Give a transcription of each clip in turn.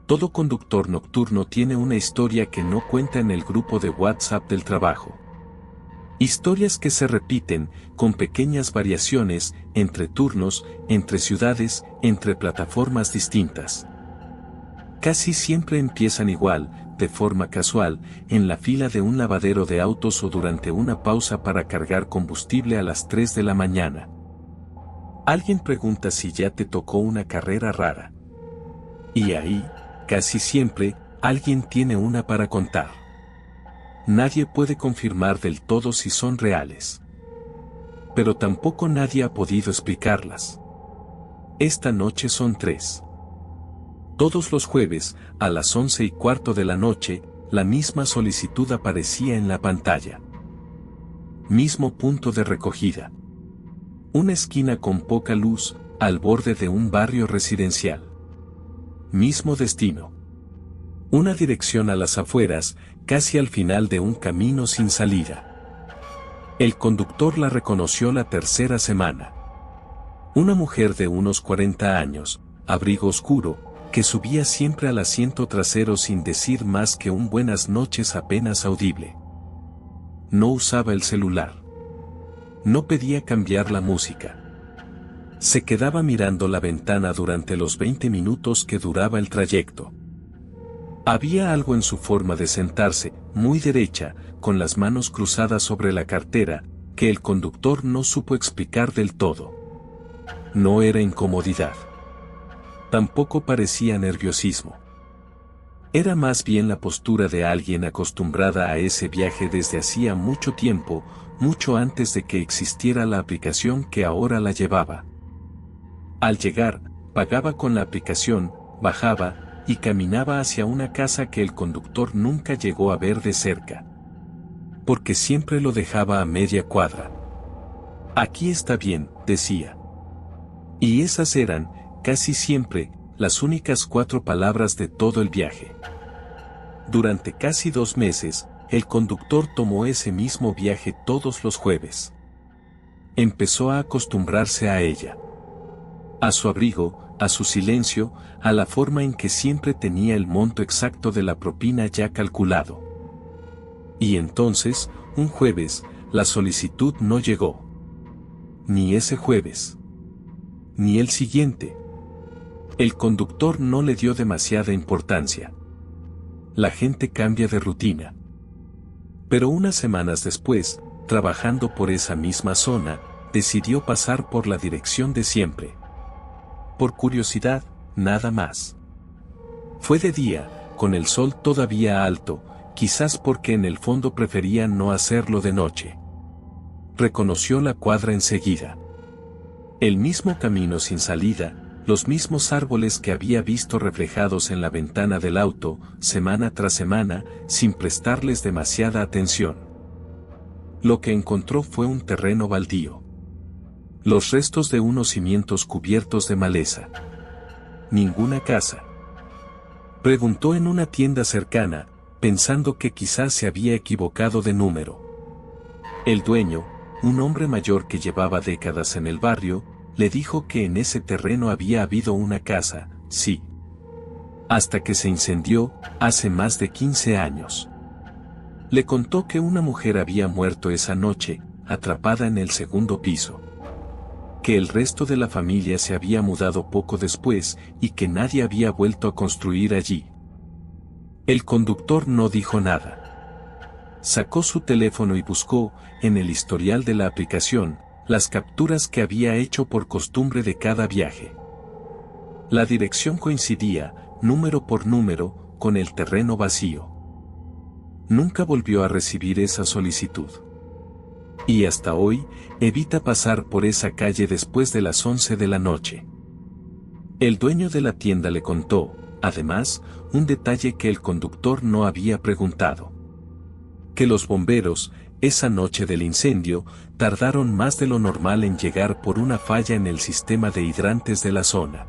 Todo conductor nocturno tiene una historia que no cuenta en el grupo de WhatsApp del trabajo. Historias que se repiten, con pequeñas variaciones, entre turnos, entre ciudades, entre plataformas distintas. Casi siempre empiezan igual, de forma casual, en la fila de un lavadero de autos o durante una pausa para cargar combustible a las 3 de la mañana. Alguien pregunta si ya te tocó una carrera rara. Y ahí, casi siempre, alguien tiene una para contar. Nadie puede confirmar del todo si son reales. Pero tampoco nadie ha podido explicarlas. Esta noche son 3. Todos los jueves, a las 11:15 de la noche, la misma solicitud aparecía en la pantalla. Mismo punto de recogida. Una esquina con poca luz, al borde de un barrio residencial. Mismo destino. Una dirección a las afueras, casi al final de un camino sin salida. El conductor la reconoció la tercera semana. Una mujer de unos 40 años, abrigo oscuro, que subía siempre al asiento trasero sin decir más que un buenas noches apenas audible. No usaba el celular. No pedía cambiar la música. Se quedaba mirando la ventana durante los 20 minutos que duraba el trayecto. Había algo en su forma de sentarse, muy derecha, con las manos cruzadas sobre la cartera, que el conductor no supo explicar del todo. No era incomodidad. Tampoco parecía nerviosismo. Era más bien la postura de alguien acostumbrada a ese viaje desde hacía mucho tiempo, mucho antes de que existiera la aplicación que ahora la llevaba. Al llegar, pagaba con la aplicación, bajaba, y caminaba hacia una casa que el conductor nunca llegó a ver de cerca. Porque siempre lo dejaba a media cuadra. Aquí está bien, decía. Y esas eran, casi siempre, las únicas 4 palabras de todo el viaje. Durante casi 2 meses, el conductor tomó ese mismo viaje todos los jueves. Empezó a acostumbrarse a ella. A su abrigo, a su silencio, a la forma en que siempre tenía el monto exacto de la propina ya calculado. Y entonces, un jueves, la solicitud no llegó. Ni ese jueves. Ni el siguiente. El conductor no le dio demasiada importancia. La gente cambia de rutina. Pero unas semanas después, trabajando por esa misma zona, decidió pasar por la dirección de siempre. Por curiosidad, nada más. Fue de día, con el sol todavía alto, quizás porque en el fondo prefería no hacerlo de noche. Reconoció la cuadra enseguida. El mismo camino sin salida, los mismos árboles que había visto reflejados en la ventana del auto, semana tras semana, sin prestarles demasiada atención. Lo que encontró fue un terreno baldío. Los restos de unos cimientos cubiertos de maleza. Ninguna casa. Preguntó en una tienda cercana, pensando que quizás se había equivocado de número. El dueño, un hombre mayor que llevaba décadas en el barrio, le dijo que en ese terreno había habido una casa, sí. Hasta que se incendió, hace más de 15 años. Le contó que una mujer había muerto esa noche, atrapada en el segundo piso. Que el resto de la familia se había mudado poco después y que nadie había vuelto a construir allí. El conductor no dijo nada. Sacó su teléfono y buscó, en el historial de la aplicación, las capturas que había hecho por costumbre de cada viaje. La dirección coincidía, número por número, con el terreno vacío. Nunca volvió a recibir esa solicitud. Y hasta hoy, evita pasar por esa calle después de las 11 de la noche. El dueño de la tienda le contó, además, un detalle que el conductor no había preguntado. Que los bomberos, esa noche del incendio, tardaron más de lo normal en llegar por una falla en el sistema de hidrantes de la zona.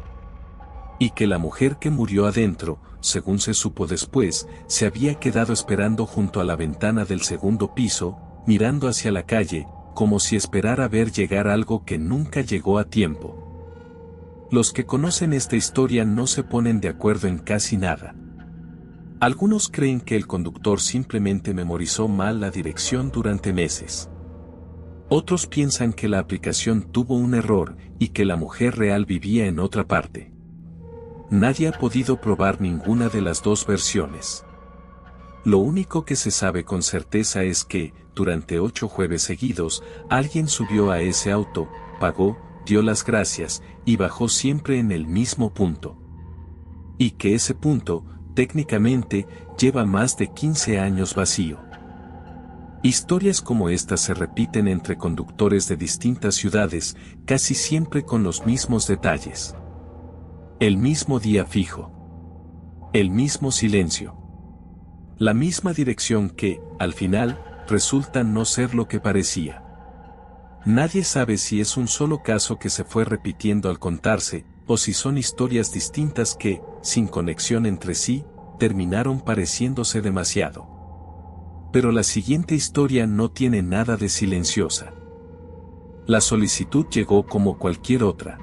Y que la mujer que murió adentro, según se supo después, se había quedado esperando junto a la ventana del segundo piso, mirando hacia la calle, como si esperara ver llegar algo que nunca llegó a tiempo. Los que conocen esta historia no se ponen de acuerdo en casi nada. Algunos creen que el conductor simplemente memorizó mal la dirección durante meses. Otros piensan que la aplicación tuvo un error y que la mujer real vivía en otra parte. Nadie ha podido probar ninguna de las dos versiones. Lo único que se sabe con certeza es que, durante 8 jueves seguidos, alguien subió a ese auto, pagó, dio las gracias, y bajó siempre en el mismo punto. Y que ese punto, técnicamente, lleva más de 15 años vacío. Historias como estas se repiten entre conductores de distintas ciudades, casi siempre con los mismos detalles. El mismo día fijo. El mismo silencio. La misma dirección que, al final, resulta no ser lo que parecía. Nadie sabe si es un solo caso que se fue repitiendo al contarse, o si son historias distintas que, sin conexión entre sí, terminaron pareciéndose demasiado. Pero la siguiente historia no tiene nada de silenciosa. La solicitud llegó como cualquier otra.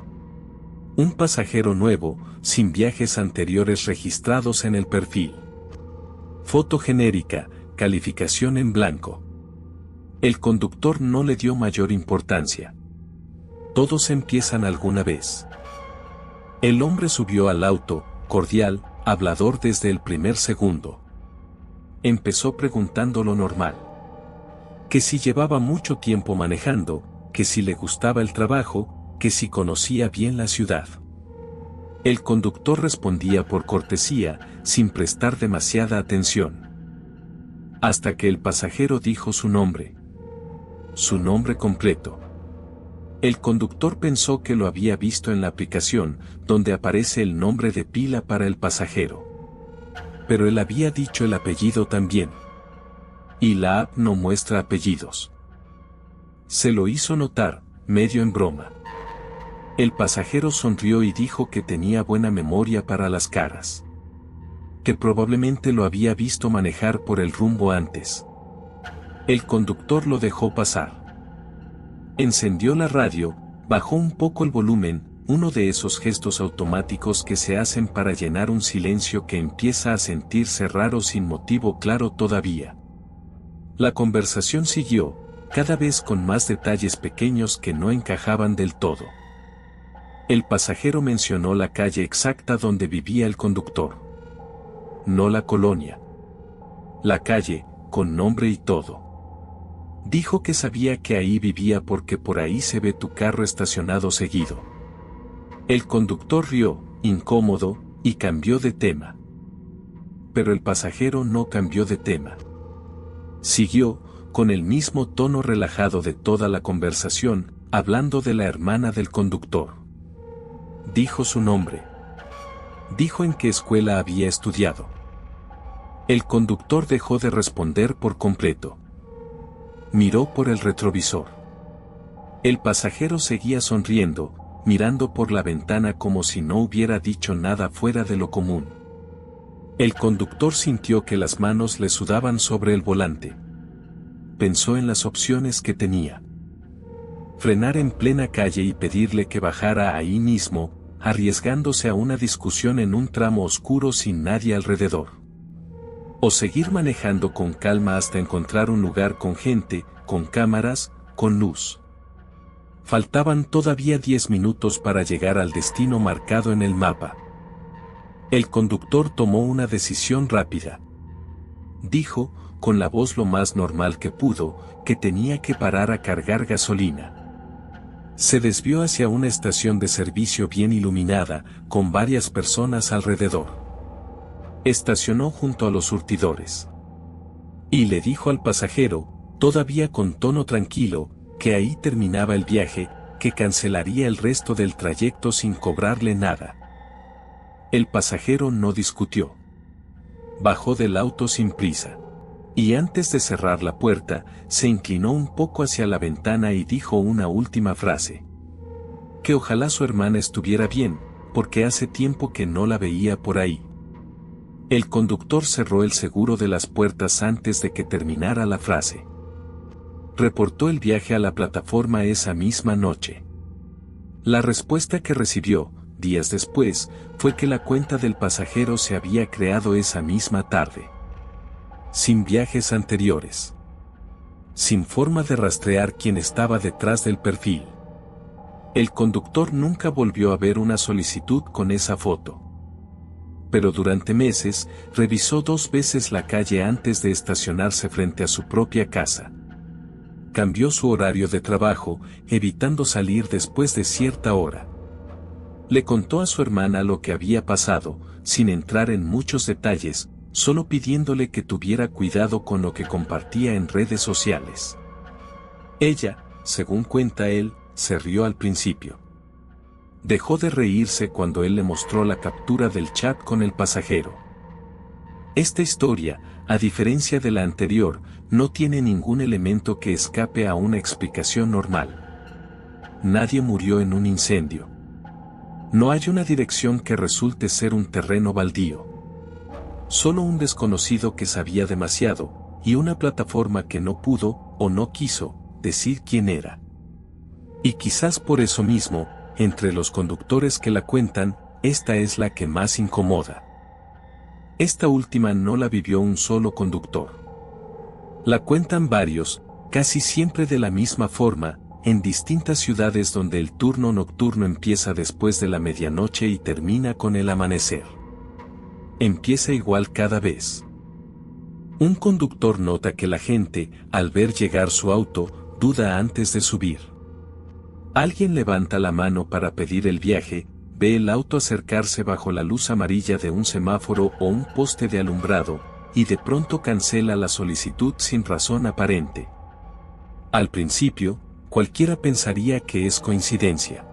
Un pasajero nuevo, sin viajes anteriores registrados en el perfil. Foto genérica, calificación en blanco. El conductor no le dio mayor importancia. Todos empiezan alguna vez. El hombre subió al auto, cordial, hablador desde el primer segundo. Empezó preguntando lo normal. Que si llevaba mucho tiempo manejando, que si le gustaba el trabajo, que si conocía bien la ciudad. El conductor respondía por cortesía, sin prestar demasiada atención. Hasta que el pasajero dijo su nombre. Su nombre completo. El conductor pensó que lo había visto en la aplicación, donde aparece el nombre de pila para el pasajero. Pero él había dicho el apellido también. Y la app no muestra apellidos. Se lo hizo notar, medio en broma. El pasajero sonrió y dijo que tenía buena memoria para las caras. Que probablemente lo había visto manejar por el rumbo antes. El conductor lo dejó pasar. Encendió la radio, bajó un poco el volumen, uno de esos gestos automáticos que se hacen para llenar un silencio que empieza a sentirse raro sin motivo claro todavía. La conversación siguió, cada vez con más detalles pequeños que no encajaban del todo. El pasajero mencionó la calle exacta donde vivía el conductor. No la colonia. La calle, con nombre y todo. Dijo que sabía que ahí vivía porque por ahí se ve tu carro estacionado seguido. El conductor rió, incómodo, y cambió de tema. Pero el pasajero no cambió de tema. Siguió, con el mismo tono relajado de toda la conversación, hablando de la hermana del conductor. Dijo su nombre. Dijo en qué escuela había estudiado. El conductor dejó de responder por completo. Miró por el retrovisor. El pasajero seguía sonriendo, mirando por la ventana como si no hubiera dicho nada fuera de lo común. El conductor sintió que las manos le sudaban sobre el volante. Pensó en las opciones que tenía. Frenar en plena calle y pedirle que bajara ahí mismo, arriesgándose a una discusión en un tramo oscuro sin nadie alrededor. O seguir manejando con calma hasta encontrar un lugar con gente, con cámaras, con luz. Faltaban todavía 10 minutos para llegar al destino marcado en el mapa. El conductor tomó una decisión rápida. Dijo, con la voz lo más normal que pudo, que tenía que parar a cargar gasolina. Se desvió hacia una estación de servicio bien iluminada, con varias personas alrededor. Estacionó junto a los surtidores. Y le dijo al pasajero, todavía con tono tranquilo, que ahí terminaba el viaje, que cancelaría el resto del trayecto sin cobrarle nada. El pasajero no discutió. Bajó del auto sin prisa. Y antes de cerrar la puerta, se inclinó un poco hacia la ventana y dijo una última frase. Que ojalá su hermana estuviera bien, porque hace tiempo que no la veía por ahí. El conductor cerró el seguro de las puertas antes de que terminara la frase. Reportó el viaje a la plataforma esa misma noche. La respuesta que recibió, días después, fue que la cuenta del pasajero se había creado esa misma tarde. Sin viajes anteriores. Sin forma de rastrear quién estaba detrás del perfil. El conductor nunca volvió a ver una solicitud con esa foto. Pero durante meses, revisó 2 veces la calle antes de estacionarse frente a su propia casa. Cambió su horario de trabajo, evitando salir después de cierta hora. Le contó a su hermana lo que había pasado, sin entrar en muchos detalles, solo pidiéndole que tuviera cuidado con lo que compartía en redes sociales. Ella, según cuenta él, se rió al principio. Dejó de reírse cuando él le mostró la captura del chat con el pasajero. Esta historia, a diferencia de la anterior, no tiene ningún elemento que escape a una explicación normal. Nadie murió en un incendio. No hay una dirección que resulte ser un terreno baldío. Solo un desconocido que sabía demasiado, y una plataforma que no pudo, o no quiso, decir quién era. Y quizás por eso mismo, entre los conductores que la cuentan, esta es la que más incomoda. Esta última no la vivió un solo conductor. La cuentan varios, casi siempre de la misma forma, en distintas ciudades donde el turno nocturno empieza después de la medianoche y termina con el amanecer. Empieza igual cada vez. Un conductor nota que la gente, al ver llegar su auto, duda antes de subir. Alguien levanta la mano para pedir el viaje, ve el auto acercarse bajo la luz amarilla de un semáforo o un poste de alumbrado, y de pronto cancela la solicitud sin razón aparente. Al principio, cualquiera pensaría que es coincidencia.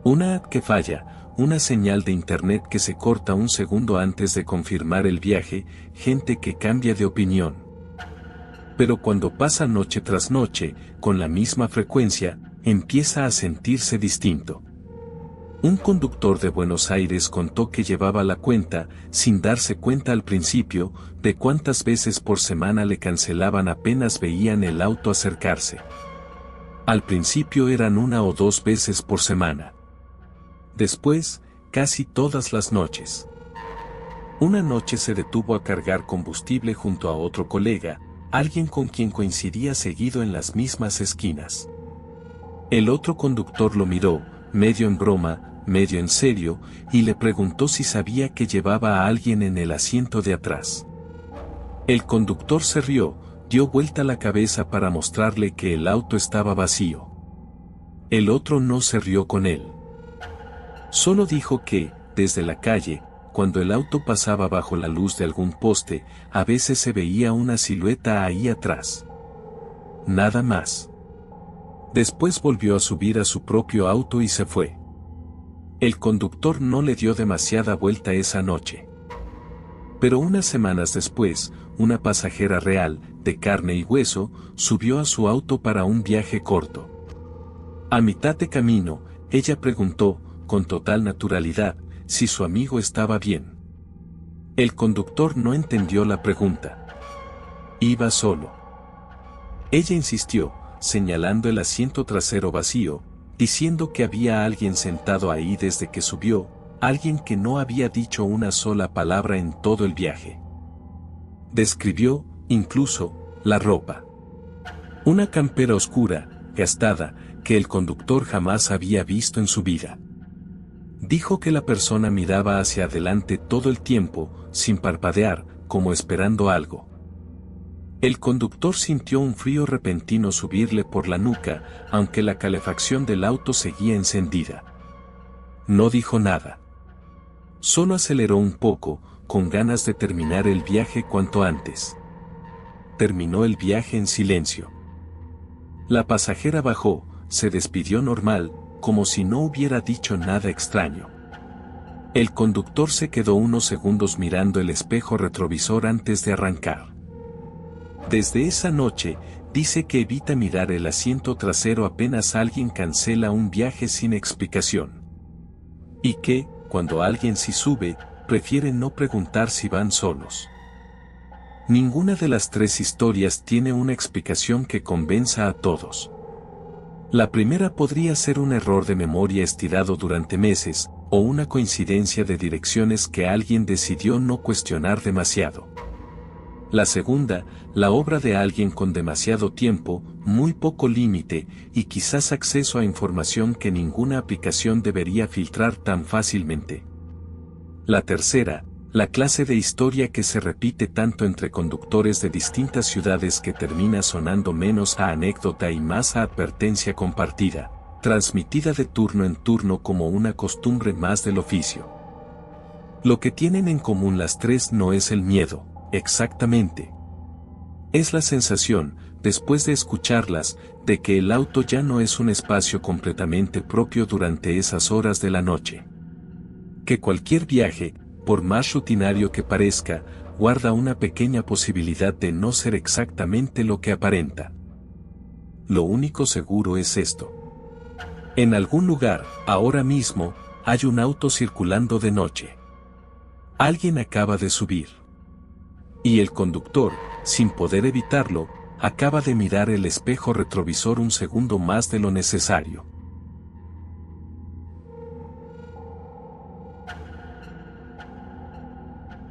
Una app que falla, una señal de internet que se corta un segundo antes de confirmar el viaje, gente que cambia de opinión. Pero cuando pasa noche tras noche, con la misma frecuencia, empieza a sentirse distinto. Un conductor de Buenos Aires contó que llevaba la cuenta, sin darse cuenta al principio, de cuántas veces por semana le cancelaban apenas veían el auto acercarse. Al principio eran 1 o 2 veces por semana. Después, casi todas las noches. Una noche se detuvo a cargar combustible junto a otro colega, alguien con quien coincidía seguido en las mismas esquinas. El otro conductor lo miró, medio en broma, medio en serio, y le preguntó si sabía que llevaba a alguien en el asiento de atrás. El conductor se rió, dio vuelta la cabeza para mostrarle que el auto estaba vacío. El otro no se rió con él. Solo dijo que, desde la calle, cuando el auto pasaba bajo la luz de algún poste, a veces se veía una silueta ahí atrás. Nada más. Después volvió a subir a su propio auto y se fue. El conductor no le dio demasiada vuelta esa noche. Pero unas semanas después, una pasajera real, de carne y hueso, subió a su auto para un viaje corto. A mitad de camino, ella preguntó, con total naturalidad, si su amigo estaba bien. El conductor no entendió la pregunta. Iba solo. Ella insistió, señalando el asiento trasero vacío, diciendo que había alguien sentado ahí desde que subió, alguien que no había dicho una sola palabra en todo el viaje. Describió, incluso, la ropa. Una campera oscura, gastada, que el conductor jamás había visto en su vida. Dijo que la persona miraba hacia adelante todo el tiempo, sin parpadear, como esperando algo. El conductor sintió un frío repentino subirle por la nuca, aunque la calefacción del auto seguía encendida. No dijo nada. Solo aceleró un poco, con ganas de terminar el viaje cuanto antes. Terminó el viaje en silencio. La pasajera bajó, se despidió normal, como si no hubiera dicho nada extraño. El conductor se quedó unos segundos mirando el espejo retrovisor antes de arrancar. Desde esa noche, dice que evita mirar el asiento trasero apenas alguien cancela un viaje sin explicación. Y que, cuando alguien sí sube, prefiere no preguntar si van solos. Ninguna de las 3 historias tiene una explicación que convenza a todos. La primera podría ser un error de memoria estirado durante meses, o una coincidencia de direcciones que alguien decidió no cuestionar demasiado. La segunda, la obra de alguien con demasiado tiempo, muy poco límite, y quizás acceso a información que ninguna aplicación debería filtrar tan fácilmente. La tercera, la clase de historia que se repite tanto entre conductores de distintas ciudades que termina sonando menos a anécdota y más a advertencia compartida, transmitida de turno en turno como una costumbre más del oficio. Lo que tienen en común las tres no es el miedo, exactamente. Es la sensación, después de escucharlas, de que el auto ya no es un espacio completamente propio durante esas horas de la noche. Que cualquier viaje, por más rutinario que parezca, guarda una pequeña posibilidad de no ser exactamente lo que aparenta. Lo único seguro es esto. En algún lugar, ahora mismo, hay un auto circulando de noche. Alguien acaba de subir. Y el conductor, sin poder evitarlo, acaba de mirar el espejo retrovisor un segundo más de lo necesario.